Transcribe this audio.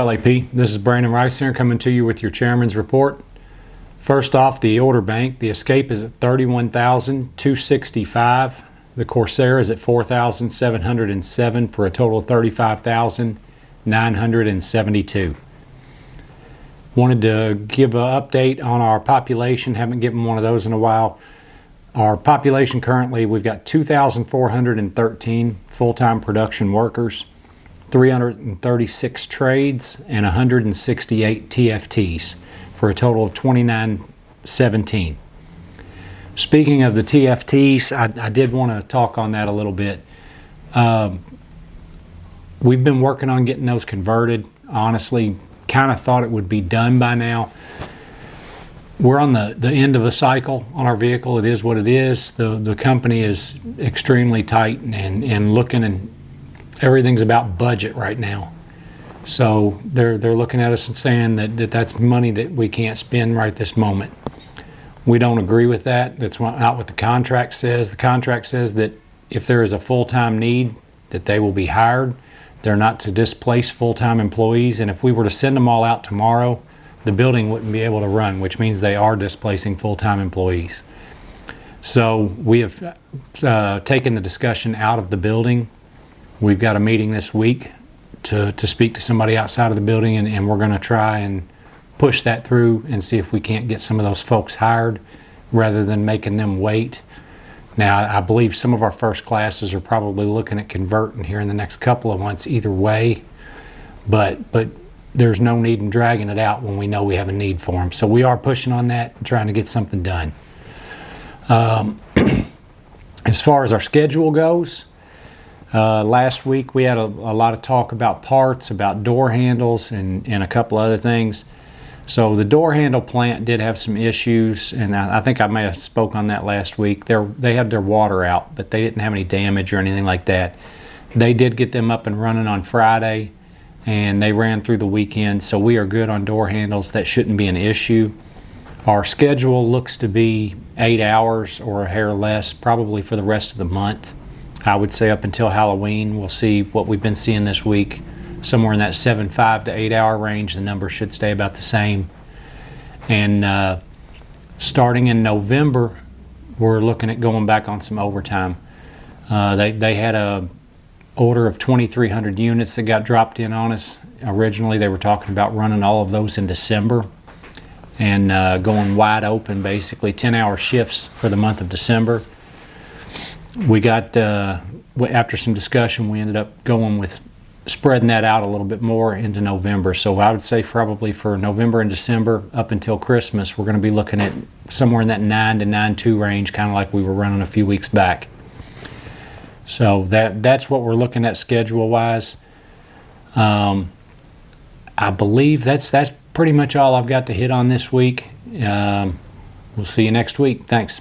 LAP, this is Brandon Rice here coming to you with your chairman's report. First off, the order bank, the Escape is at $31,265. The Corsair is at $4,707 for a total of $35,972. Wanted to give an update on our population. Haven't given one of those in a while. Our population currently, we've got 2,413 full-time production workers, 336 trades, and 168 TFTs for a total of 2,917. Speaking of the TFTs, I did want to talk on that a little bit. We've been working on getting those converted. Honestly, kind of thought it would be done by now. We're on the end of a cycle on our vehicle. It is what it is. The company is extremely tight and looking, and everything's about budget right now. So they're looking at us and saying that's money that we can't spend right this moment. We don't agree with that. That's not what the contract says. The contract says that if there is a full-time need, that they will be hired. They're not to displace full-time employees, and if we were to send them all out tomorrow, the building wouldn't be able to run, which means they are displacing full-time employees. So we have taken the discussion out of the building. We've got a meeting this week to speak to somebody outside of the building, and we're going to try and push that through and see if we can't get some of those folks hired rather than making them wait. Now, I believe some of our first classes are probably looking at converting here in the next couple of months either way, but there's no need in dragging it out when we know we have a need for them. So we are pushing on that and trying to get something done. As far as our schedule goes, last week we had a lot of talk about parts, about door handles, and a couple other things. So the door handle plant did have some issues, and I think I may have spoke on that last week. They had their water out, but they didn't have any damage or anything like that. They did get them up and running on Friday, and they ran through the weekend, so we are good on door handles. That shouldn't be an issue. Our schedule looks to be 8 hours or a hair less, probably for the rest of the month. I would say up until Halloween. We'll see what we've been seeing this week. Somewhere in that 7.5 to 8 hour range, the number should stay about the same. And starting in November, we're looking at going back on some overtime. They had a order of 2,300 units that got dropped in on us. Originally, they were talking about running all of those in December and going wide open, basically 10-hour shifts for the month of December. We got, after some discussion, we ended up going with spreading that out a little bit more into November. So I would say probably for November and December up until Christmas, we're going to be looking at somewhere in that 9 to 9.2 range, kind of like we were running a few weeks back. So that's what we're looking at schedule-wise. I believe that's pretty much all I've got to hit on this week. We'll see you next week. Thanks.